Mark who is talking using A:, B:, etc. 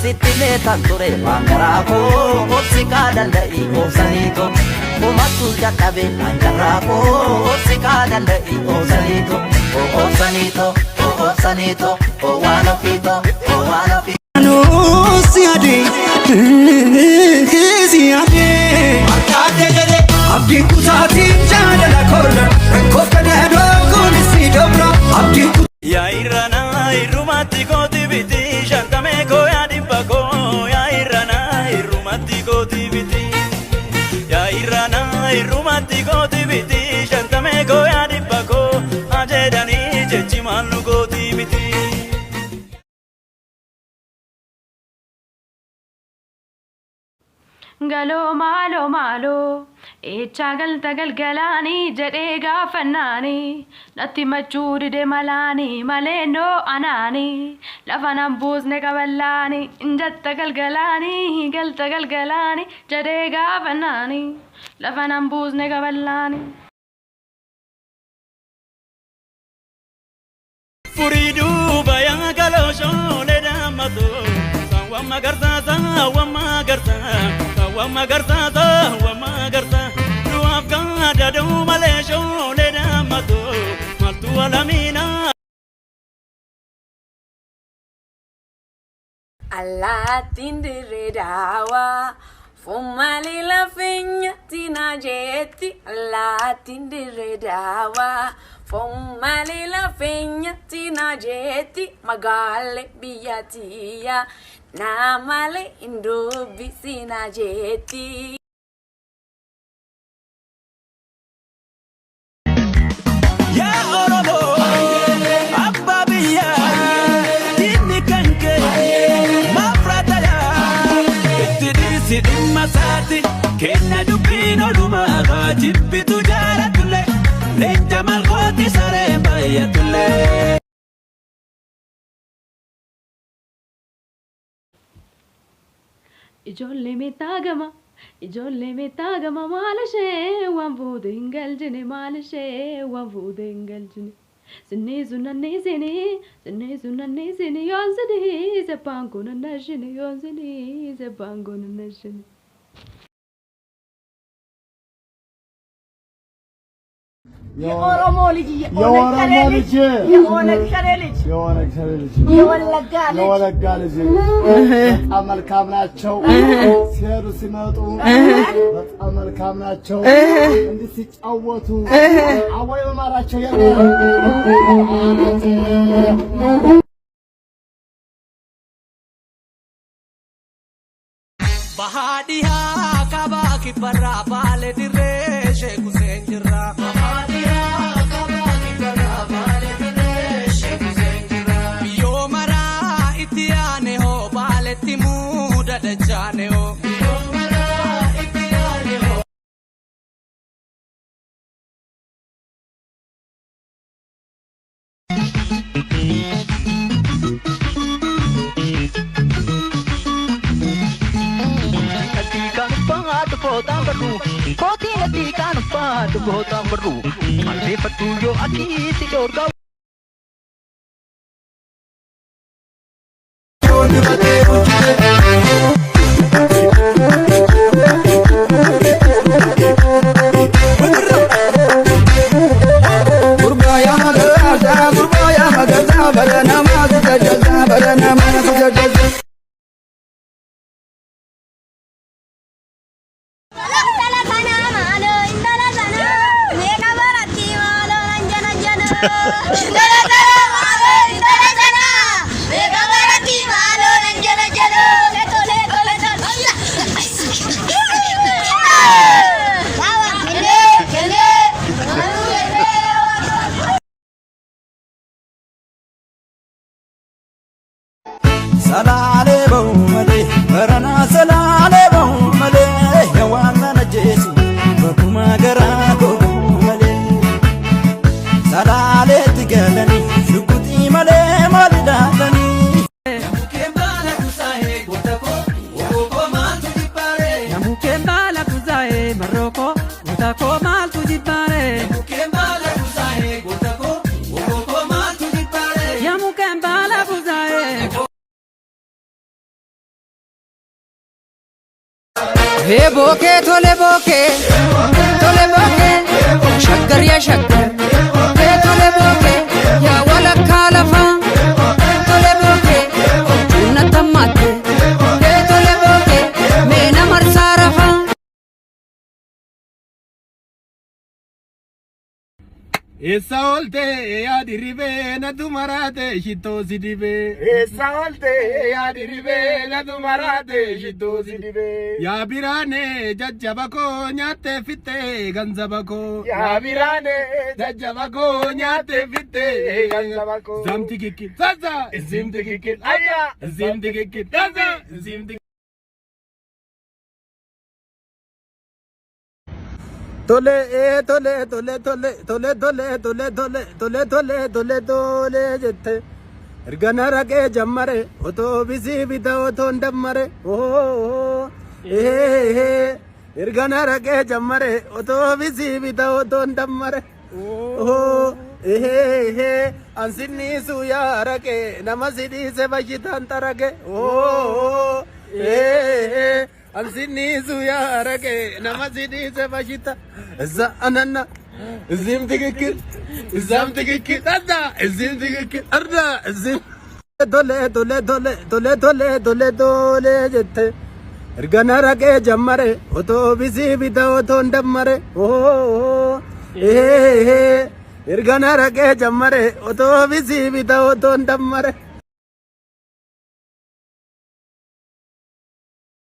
A: Sitile tanture mangarako Osika dandai osanito Omatu jakabe mangarako Osika dandai osanito Osanito Osanito Owanofito Owanofito
B: Siade Siade Abdi kusati jana la korna Kokada dogon si dobra Abdi
C: Ya irana irumati koti biti Shantame koya dimbako Ya irana irumati koti biti Ya irana irumati koti biti Shantame koya dimbako Ajedani jechi malu koti biti
D: Galo malo malo Echagal tagal galani Jarega fanani Nati machuri de malani Maleno anani Lafanam buzne kavalani Injat tagal galani Gal tagal galani Jarega fanani Lafanam buzne kavalani
C: Furidu bayang galo shone damato Sawama garza sawama garza Sawama garza sawama garza Duaf gada do male shone damato Maltu alamina
E: Allah tindire dawa Fumali la figna tina jetti Allah tindire dawa Fumali la figna tina jetti Magale biyatia Namale indubi sina jetti
C: Ya Oromo Abba biya Dini kanke Mafrata ya Ittidisi dimmasati Kenna dubbino lumaga Jibbitu jaratule Lejja malkoti sare bayatule
D: Ijolle me tagama malashe Wambu dingal jine malashe Wambu dingal jine Sinne sunanne sine Yonzini Zepango nanashine Yonzini Zepango nanashine
F: የኦሮሞ ልጅ የወለጋ ልጅ በጣም መልካም ናቸው። ሲሄዱ ሲመጡ በጣም መልካም ናቸው። እንዲህ ሲጫወቱ አወይ በማራቸው
B: Bahadiya kabaki barra bale dire sheku senjira Bahadiya kabaki barra bale dire sheku senjira Yo mara itiane ho bale timuda dachane ho Yo mara itiane ho Koti nati kan pad botam beru Malve patuyo aki si dorga Gurbaya magaza barana ma jaza barana ma jaza
C: Salale bau male Barana salale bau male Yawana najesi Bakuma gara bau male Salale tigalani Shukuti male male dalani
B: Mukembala kusahe gotako Woko mal tujipare Mukembala kusahe maroko Gotako mal tujipare Mukembala kusahe gotako Woko mal tujipare Mukembala kusahe
G: boke tole boke shaggar ya shaggar tole boke ya wala kalafa tole boke chunna tamate tole boke mena marsarafa
F: esa olte ya diribe na tumarate shito sidibe esa olte ya diribe na tumarate shito sidibe ya birane jajjabako nyate fitte ganzabako ya birane jajjabako nyate fitte ganzabako zamti kiki zaza zimti kiki aya zimti kiki zaza zimti tole tole tole tole tole tole tole tole tole tole tole tole jette ergana rage jammare oto bisi bita oto ndammare oh ergana rage jammare oto bisi bita oto ndammare oh ansinni suya rage namasidi se bashitan tarage oh ansinni suya rage namasidi se bashita za anana zim tikikir zam tikikir ada zim tikikir arda zim dole dole dole dole dole dole dole jette ergana rage jammare oto bisi bita oto ndammare oh ergana rage jammare oto bisi bita oto ndammare